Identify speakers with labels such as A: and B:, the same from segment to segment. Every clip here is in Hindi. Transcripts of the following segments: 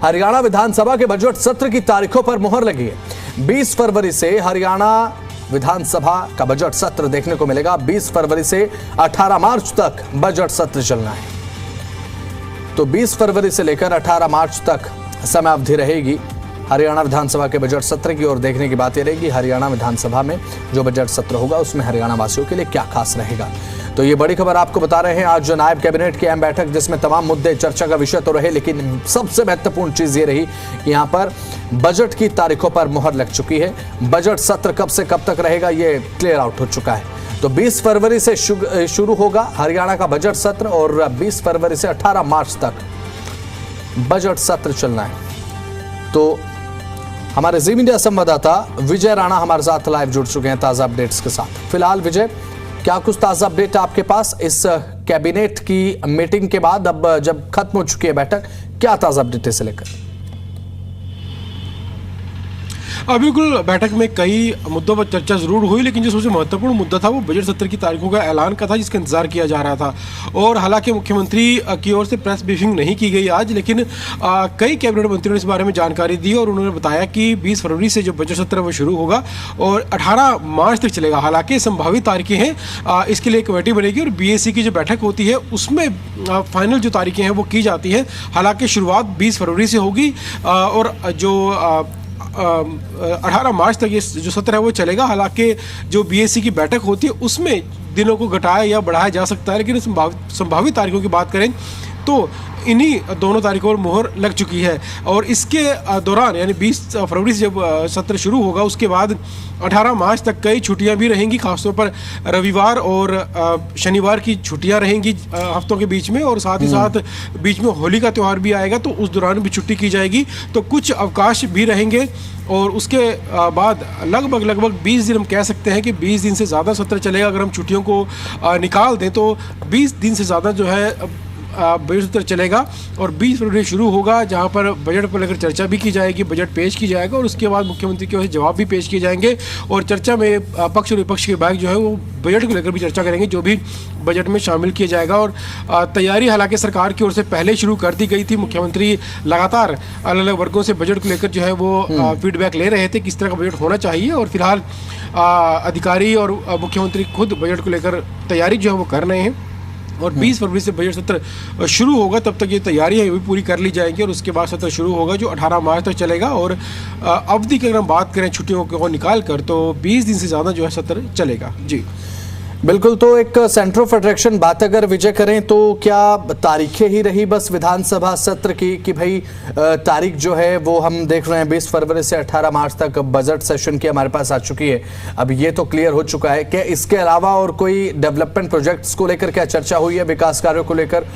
A: हरियाणा विधानसभा के बजट सत्र की तारीखों पर मुहर लगी है। 20 फरवरी से हरियाणा विधानसभा का बजट सत्र देखने को मिलेगा। 20 फरवरी से 18 मार्च तक बजट सत्र चलना है। तो 20 फरवरी से लेकर 18 मार्च तक समय अवधि रहेगी हरियाणा विधानसभा के बजट सत्र की। और देखने की बात यह रहेगी हरियाणा विधानसभा में जो बजट सत्र होगा उसमें हरियाणा वासियों के लिए क्या खास रहेगा। तो ये बड़ी खबर आपको बता रहे हैं। आज जो नायब कैबिनेट की अहम बैठक जिसमें तमाम मुद्दे चर्चा का विषय तो रहे, लेकिन सबसे महत्वपूर्ण चीज ये रही कि यहाँ पर बजट की तारीखों पर मुहर लग चुकी है। बजट सत्र कब से कब तक रहेगा ये क्लियर आउट हो चुका है। तो 20 फरवरी से शुरू होगा हरियाणा का बजट सत्र और 20 फरवरी से 18 मार्च तक बजट सत्र चलना है। तो हमारे जी मीडिया संवाददाता विजय राणा हमारे साथ लाइव जुड़ चुके हैं ताजा अपडेट्स के साथ। फिलहाल विजय, क्या कुछ ताजा अपडेट आपके पास इस कैबिनेट की मीटिंग के बाद, अब जब खत्म हो चुकी है बैठक, क्या ताजा अपडेट है इसे लेकर?
B: बिल्कुल, बैठक में कई मुद्दों पर चर्चा जरूर हुई, लेकिन जो सबसे महत्वपूर्ण मुद्दा था वो बजट सत्र की तारीखों का ऐलान का था, जिसका इंतजार किया जा रहा था। और हालांकि मुख्यमंत्री की ओर से प्रेस ब्रीफिंग नहीं की गई आज, लेकिन कई कैबिनेट मंत्रियों ने इस बारे में जानकारी दी और उन्होंने बताया कि 20 फरवरी से जो बजट सत्र वो शुरू होगा और 18 मार्च तक चलेगा। हालांकि संभावित तारीखें हैं, इसके लिए कमेटी बनेगी और BAC की जो बैठक होती है उसमें फाइनल जो तारीखें हैं वो की जाती है। हालांकि शुरुआत 20 फरवरी से होगी और जो 18 मार्च तक ये जो सत्र है वो चलेगा। हालांकि जो BAC की बैठक होती है उसमें दिनों को घटाया या बढ़ाया जा सकता है, लेकिन संभावित तारीखों की बात करें तो इन्हीं दोनों तारीखों पर मुहर लग चुकी है। और इसके दौरान यानी 20 फरवरी से जब सत्र शुरू होगा उसके बाद 18 मार्च तक कई छुट्टियां भी रहेंगी, खासतौर पर रविवार और शनिवार की छुट्टियां रहेंगी हफ्तों के बीच में, और साथ ही साथ बीच में होली का त्यौहार भी आएगा तो उस दौरान भी छुट्टी की जाएगी। तो कुछ अवकाश भी रहेंगे और उसके बाद लगभग 20 दिन हम कह सकते हैं कि 20 दिन से ज़्यादा सत्र चलेगा। अगर हम छुट्टियों को निकाल दें तो 20 दिन से ज़्यादा जो है बजट सत्र चलेगा। और 20 फरवरी शुरू होगा जहां पर बजट पर लेकर चर्चा भी की जाएगी, बजट पेश की जाएगा और उसके बाद मुख्यमंत्री की ओर से जवाब भी पेश किए जाएंगे। और चर्चा में पक्ष और विपक्ष के भाग जो है वो बजट को लेकर भी चर्चा करेंगे, जो भी बजट में शामिल किया जाएगा। और तैयारी हालांकि सरकार की ओर से पहले शुरू कर दी गई थी। मुख्यमंत्री लगातार अलग अलग वर्गों से बजट को लेकर जो है वो फीडबैक ले रहे थे किस तरह का बजट होना चाहिए। और फिलहाल अधिकारी और मुख्यमंत्री खुद बजट को लेकर तैयारी जो है वो कर रहे हैं। और 20 फरवरी से बजट सत्र शुरू होगा, तब तक ये तैयारी है वो भी पूरी कर ली जाएंगी और उसके बाद सत्र शुरू होगा जो 18 मार्च तक चलेगा। और अवधि की अगर हम बात करें छुट्टियों को निकाल कर तो 20 दिन से ज़्यादा जो है सत्र चलेगा। जी
A: बिल्कुल। तो एक सेंटर ऑफ अट्रैक्शन बात अगर विजय करें तो क्या तारीखें ही रही बस विधानसभा सत्र की कि भाई तारीख जो है वो हम देख रहे हैं 20 फरवरी से 18 मार्च तक बजट सेशन की हमारे पास आ चुकी है, अब ये तो क्लियर हो चुका है। क्या इसके अलावा और कोई डेवलपमेंट प्रोजेक्ट्स को लेकर क्या चर्चा हुई है, विकास कार्यों को लेकर?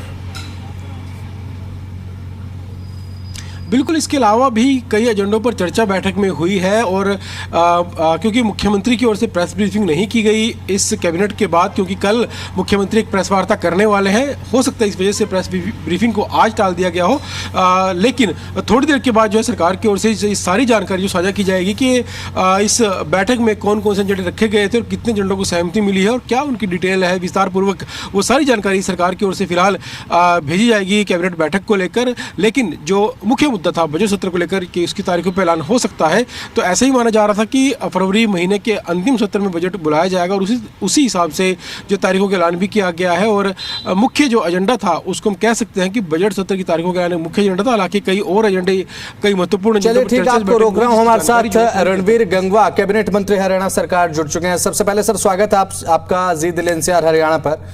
B: बिल्कुल, इसके अलावा भी कई एजेंडों पर चर्चा बैठक में हुई है। और क्योंकि मुख्यमंत्री की ओर से प्रेस ब्रीफिंग नहीं की गई इस कैबिनेट के बाद, क्योंकि कल मुख्यमंत्री एक प्रेस वार्ता करने वाले हैं, हो सकता है इस वजह से प्रेस ब्रीफिंग को आज टाल दिया गया हो। लेकिन थोड़ी देर के बाद जो है सरकार की ओर से इस सारी जानकारी जो साझा की जाएगी कि इस बैठक में कौन कौन से एजेंडे रखे गए थे और कितने एजेंडों को सहमति मिली है और क्या उनकी डिटेल है विस्तारपूर्वक, वो सारी जानकारी सरकार की ओर से फिलहाल भेजी जाएगी कैबिनेट बैठक को लेकर। लेकिन जो मुख्य मुद्दा था बजट सत्र को लेकर कि उसकी तारीखों पर ऐलान हो सकता है, तो ऐसा ही माना जा रहा था कि फरवरी महीने के अंतिम सत्र में बजट बुलाया जाएगा और उसी हिसाब से जो तारीखों का ऐलान भी किया गया है। और मुख्य जो एजेंडा था उसको हम कह सकते हैं कि बजट सत्र की तारीखों का ऐलान मुख्य एजेंडा था। हालांकि कई और एजेंडे, कई महत्वपूर्ण
A: चलिए ठीक है, आपको रोक रहा हूं। हमारे साथ रणवीर गंगवा कैबिनेट मंत्री हरियाणा सरकार जुड़ चुके हैं। सबसे पहले सर स्वागत है आपका जी दिल NCR हरियाणा पर।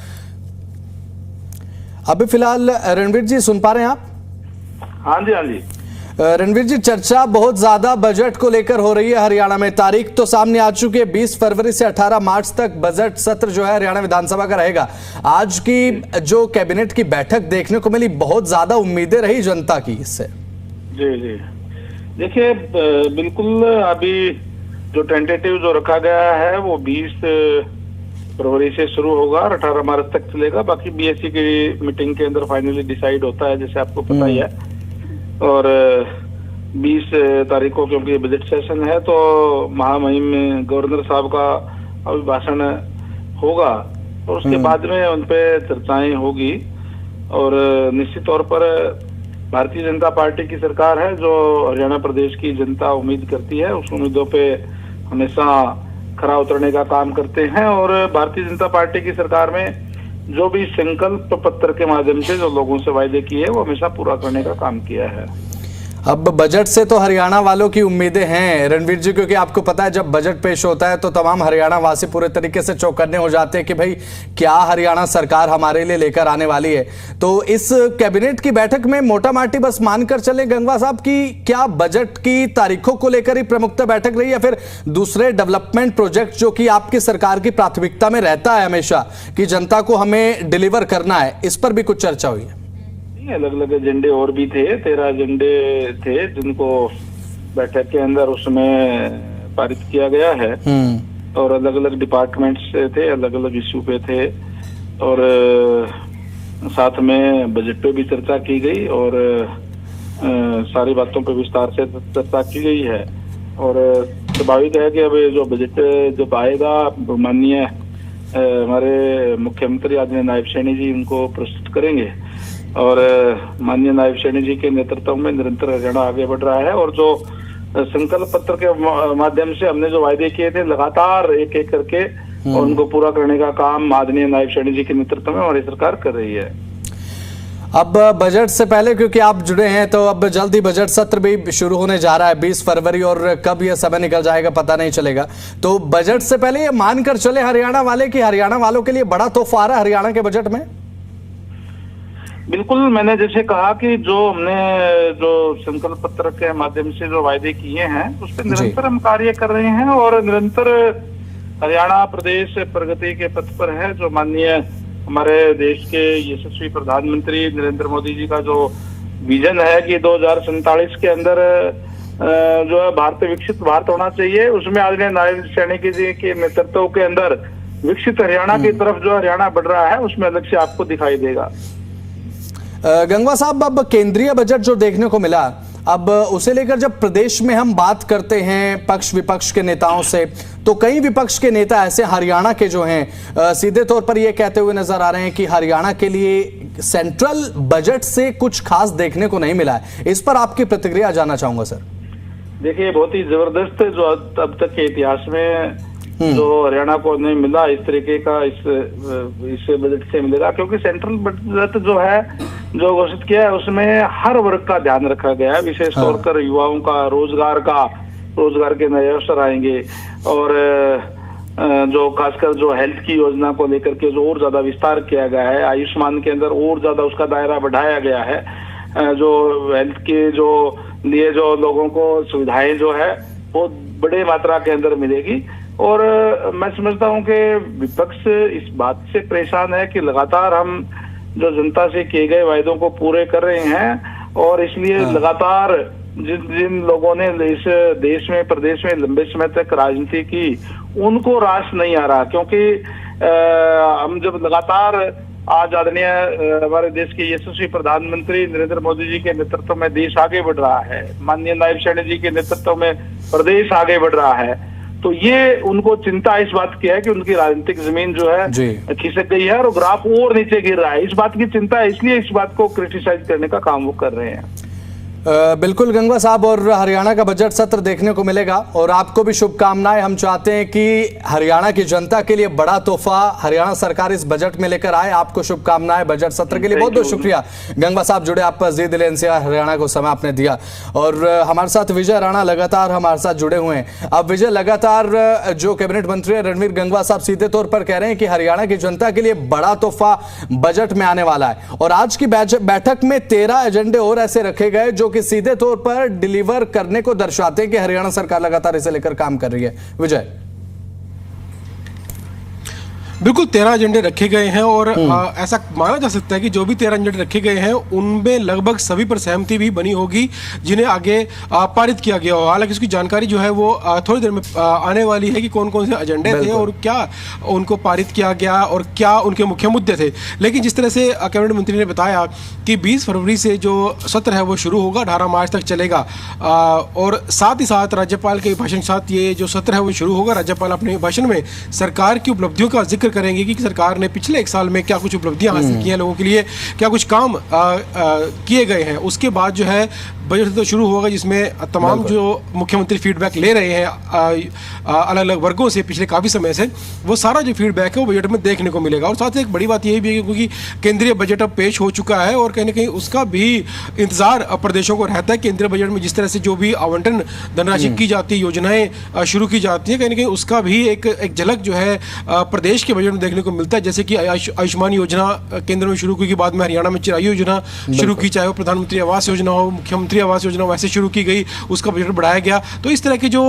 A: अभी फिलहाल रणवीर जी सुन पा रहे हैं आप?
C: हाँ जी।
A: रणवीर जी, चर्चा बहुत ज्यादा बजट को लेकर हो रही है हरियाणा में। तारीख तो सामने आ चुकी है, 20 फरवरी से 18 मार्च तक बजट सत्र जो है हरियाणा विधानसभा का रहेगा। आज की जो कैबिनेट की बैठक देखने को मिली, बहुत ज्यादा उम्मीदें रही जनता की इससे।
C: जी देखिए, बिल्कुल अभी जो टेंटेटिव जो रखा गया है वो 20 फरवरी से शुरू होगा और 18 मार्च तक चलेगा। बाकी BAC की मीटिंग के अंदर फाइनली डिसाइड होता है, जैसे आपको पता ही है। और 20 तारीख को क्योंकि बजट सेशन है तो महामहिम में गवर्नर साहब का अभिभाषण होगा और उसके बाद में उन पे चर्चाएं होगी। और निश्चित तौर पर भारतीय जनता पार्टी की सरकार है जो हरियाणा प्रदेश की जनता उम्मीद करती है, उस उम्मीदों पे हमेशा खरा उतरने का काम करते हैं। और भारतीय जनता पार्टी की सरकार में जो भी संकल्प पत्र के माध्यम से जो लोगों से वायदे किए वो हमेशा पूरा करने का काम किया है।
A: अब बजट से तो हरियाणा वालों की उम्मीदें हैं रणवीर जी, क्योंकि आपको पता है जब बजट पेश होता है तो तमाम हरियाणा वासी पूरे तरीके से चौकन्ने हो जाते हैं कि भाई क्या हरियाणा सरकार हमारे लिए लेकर आने वाली है। तो इस कैबिनेट की बैठक में मोटा माटी बस मानकर चले गंगवा साहब की क्या बजट की तारीखों को लेकर ही प्रमुखता बैठक रही या फिर दूसरे डेवलपमेंट प्रोजेक्ट जो कि आपकी सरकार की प्राथमिकता में रहता है हमेशा कि जनता को हमें डिलीवर करना है, इस पर भी कुछ चर्चा हुई है?
C: अलग अलग एजेंडे और भी थे, 13 एजेंडे थे जिनको बैठक के अंदर उसमें पारित किया गया है और अलग अलग डिपार्टमेंट्स से थे, अलग अलग इश्यू पे थे और साथ में बजट पे भी चर्चा की गई और सारी बातों पे विस्तार से चर्चा की गई है। और स्वाभाविक है कि अब जो बजट जब आएगा माननीय हमारे मुख्यमंत्री आदरणीय नायब सैनी जी उनको प्रस्तुत करेंगे और माननीय नायब सैनी जी के नेतृत्व में निरंतर हरियाणा आगे बढ़ रहा है। और जो संकल्प पत्र के माध्यम से हमने जो वायदे किए थे लगातार एक एक करके और उनको पूरा करने का काम आदरणीय नायब सैनी जी के नेतृत्व में हमारी सरकार कर रही है।
A: अब बजट से पहले क्योंकि आप जुड़े हैं तो अब जल्द ही बजट सत्र भी शुरू होने जा रहा है 20 फरवरी और कब यह समय निकल जाएगा पता नहीं चलेगा। तो बजट से पहले ये मानकर चले हरियाणा वाले कि हरियाणा वालों के लिए बड़ा तोहफा आ रहा है हरियाणा के बजट में?
C: बिल्कुल, मैंने जैसे कहा कि जो हमने जो संकल्प पत्र के माध्यम से जो वायदे किए हैं उस पर निरंतर हम कार्य कर रहे हैं और निरंतर हरियाणा प्रदेश प्रगति के पथ पर है। जो माननीय हमारे देश के यशस्वी प्रधानमंत्री नरेंद्र मोदी जी का जो विजन है कि 2047 के अंदर जो है भारत विकसित भारत होना चाहिए, उसमें आदरणीय नायब सैनी जी के नेतृत्व के अंदर विकसित हरियाणा की तरफ जो हरियाणा बढ़ रहा है उसमें अलग से आपको दिखाई देगा।
A: गंगवा साहब, अब केंद्रीय बजट जो देखने को मिला, अब उसे लेकर जब प्रदेश में हम बात करते हैं पक्ष विपक्ष के नेताओं से तो कई विपक्ष के नेता ऐसे हरियाणा के जो हैं सीधे तौर पर ये कहते हुए नजर आ रहे हैं कि हरियाणा के लिए सेंट्रल बजट से कुछ खास देखने को नहीं मिला है। इस पर आपकी प्रतिक्रिया जानना चाहूंगा सर।
C: देखिए, बहुत ही जबरदस्त जो अब तक के इतिहास में जो हरियाणा को नहीं मिला इस तरीके का इस बजट से मिलेगा, क्योंकि सेंट्रल बजट जो है जो घोषित किया है उसमें हर वर्ग का ध्यान रखा गया है, विशेष तौर पर युवाओं का रोजगार के नए अवसर आएंगे और जो खासकर जो हेल्थ की योजना को लेकर के जो और ज्यादा विस्तार किया गया है, आयुष्मान के अंदर और ज्यादा उसका दायरा बढ़ाया गया है, जो हेल्थ के जो लिए जो लोगों को सुविधाएं जो है वो बड़े मात्रा के अंदर मिलेगी। और मैं समझता हूं कि विपक्ष इस बात से परेशान है कि लगातार हम जो जनता से किए गए वायदों को पूरे कर रहे हैं और इसलिए लगातार जिन लोगों ने इस देश में प्रदेश में लंबे समय तक राजनीति की उनको रास नहीं आ रहा, क्योंकि हम जब लगातार आज आदरणीय हमारे देश के यशस्वी प्रधानमंत्री नरेंद्र मोदी जी के नेतृत्व में देश आगे बढ़ रहा है, माननीय नायब सैनी जी के नेतृत्व में प्रदेश आगे बढ़ रहा है, तो ये उनको चिंता इस बात की है कि उनकी राजनीतिक जमीन जो है खिसक गई है और ग्राफ और नीचे गिर रहा है। इस बात की चिंता है, इसलिए इस बात को क्रिटिसाइज करने का काम वो कर रहे हैं।
A: बिल्कुल गंगवा साहब, और हरियाणा का बजट सत्र देखने को मिलेगा और आपको भी शुभकामनाएं। हम चाहते हैं कि हरियाणा की जनता के लिए बड़ा तोहफा हरियाणा सरकार इस बजट में लेकर आए। आपको शुभकामनाएं बजट सत्र के लिए। बहुत बहुत शुक्रिया गंगवा साहब, जुड़े आप जी दिल एनसीआर हरियाणा को समय आपने दिया। और हमारे साथ विजय राणा लगातार हमारे साथ जुड़े हुए हैं। अब विजय, लगातार जो कैबिनेट मंत्री है रणवीर गंगवा साहब सीधे तौर पर कह रहे हैं कि हरियाणा की जनता के लिए बड़ा तोहफा बजट में आने वाला है और आज की बैठक में 13 एजेंडे और ऐसे रखे गए जो कि सीधे तौर पर डिलीवर करने को दर्शाते हैं कि हरियाणा सरकार लगातार इसे लेकर काम कर रही है। विजय,
B: बिल्कुल 13 एजेंडे रखे गए हैं और ऐसा माना जा सकता है कि जो भी 13 एजेंडे रखे गए हैं उनमें लगभग सभी पर सहमति भी बनी होगी जिन्हें आगे पारित किया गया हो। हालांकि इसकी जानकारी जो है वो थोड़ी देर में आने वाली है कि कौन कौन से एजेंडे थे और क्या उनको पारित किया गया और क्या उनके मुख्य मुद्दे थे। लेकिन जिस तरह से कैबिनेट मंत्री ने बताया कि 20 फरवरी से जो सत्र है वो शुरू होगा, 18 मार्च तक चलेगा और साथ ही साथ राज्यपाल के भाषण के साथ ये जो सत्र है वो शुरू होगा। राज्यपाल अपने भाषण में सरकार की उपलब्धियों का जिक्र जिक्र करेंगे कि सरकार ने पिछले एक साल में क्या कुछ उपलब्धियां हासिल की हैं लोगों के लिए, क्या कुछ काम किए गए हैं। उसके बाद जो है बजट तो शुरू होगा, जिसमें तमाम जो मुख्यमंत्री फीडबैक ले रहे हैं अलग अलग वर्गों से पिछले काफ़ी समय से, वो सारा जो फीडबैक है वो बजट में देखने को मिलेगा। और साथ ही एक बड़ी बात यही भी है क्योंकि केंद्रीय बजट अब पेश हो चुका है और कहीं ना कहीं उसका भी इंतजार प्रदेशों को रहता है। केंद्रीय बजट में जिस तरह से जो भी आवंटन धनराशि की जाती है, योजनाएं शुरू की जाती हैं, कहीं ना कहीं उसका भी एक झलक जो है प्रदेश के बजट में देखने को मिलता है। जैसे कि आयुष्मान योजना केंद्र में शुरू की, बाद में हरियाणा में चिरायु योजना शुरू की, चाहे वो प्रधानमंत्री आवास योजना हो, मुख्यमंत्री आवास योजना वैसे शुरू की गई, उसका बजट बढ़ाया गया। तो इस तरह की जो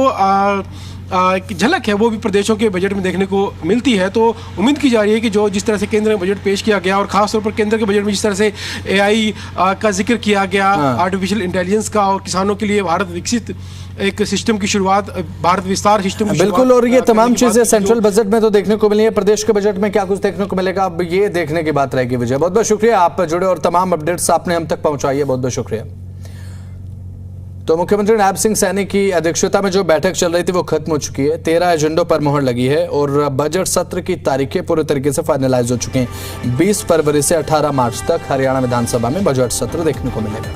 B: झलक है वो भी प्रदेशों के बजट में देखने को मिलती है। तो उम्मीद की जा रही है कि जो जिस तरह से केंद्र में बजट पेश किया गया और खासतौर पर केंद्र के बजट में जिस तरह से AI का जिक्र किया गया, आर्टिफिशियल इंटेलिजेंस का, और किसानों के लिए भारत विकसित एक सिस्टम की शुरुआत, भारत विस्तार सिस्टम की
A: बिल्कुल। और ये तमाम चीजें सेंट्रल बजट में तो देखने को मिली है, प्रदेश के बजट में क्या कुछ देखने को मिलेगा अब ये देखने की बात रहेगी। विजय, बहुत बहुत शुक्रिया, आप जुड़े और तमाम अपडेट्स आपने हम तक पहुंचाई है, बहुत बहुत शुक्रिया। तो मुख्यमंत्री नायब सिंह सैनी की अध्यक्षता में जो बैठक चल रही थी वो खत्म हो चुकी है। 13 एजेंडों पर मुहर लगी है और बजट सत्र की तारीखें पूरे तरीके से फाइनलाइज हो चुकी हैं। 20 फरवरी से 18 मार्च तक हरियाणा विधानसभा में बजट सत्र देखने को मिलेगा।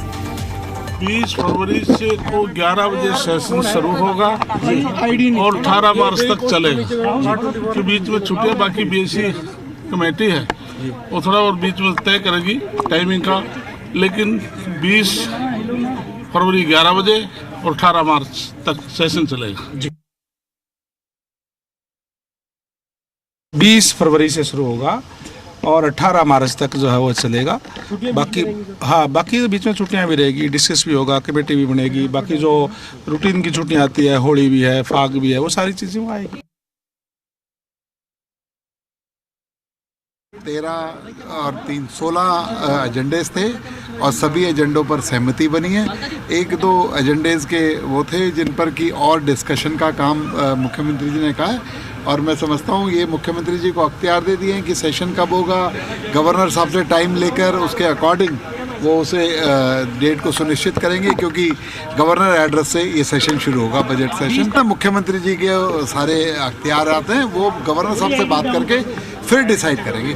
D: 20 फरवरी से तो 11 बजे सेशन शुरू होगा और 18 मार्च तक चलेगा। तो बीच में छुट्टियां, बाकी BSc कमेटी है वो थोड़ा और बीच में तय करेगी टाइमिंग का, लेकिन 20 फरवरी 11 बजे और 18 मार्च तक सेशन चलेगा।
E: 20 फरवरी से शुरू होगा और 18 मार्च तक जो है वो चलेगा। बाकी तो बीच में छुट्टियां भी रहेगी, डिस्कस भी होगा, कमेटी भी बनेगी, बाकी जो रूटीन की छुट्टियां आती है, होली भी है, फाग भी है, वो सारी चीज़ें वो आएगी।
F: 13 और 3 16 एजेंडेज थे और सभी एजेंडों पर सहमति बनी है। एक दो एजेंडेज के वो थे जिन पर की और डिस्कशन का काम मुख्यमंत्री जी ने कहा है और मैं समझता हूँ ये मुख्यमंत्री जी को अख्तियार दे दिए हैं कि सेशन कब होगा। गवर्नर साहब से टाइम लेकर उसके अकॉर्डिंग वो उसे डेट को सुनिश्चित करेंगे, क्योंकि गवर्नर एड्रेस से ये सेशन शुरू होगा, बजट सेशन। मुख्यमंत्री जी के सारे अख्तियार आते हैं, वो गवर्नर साहब से बात करके फिर डिसाइड करेंगे।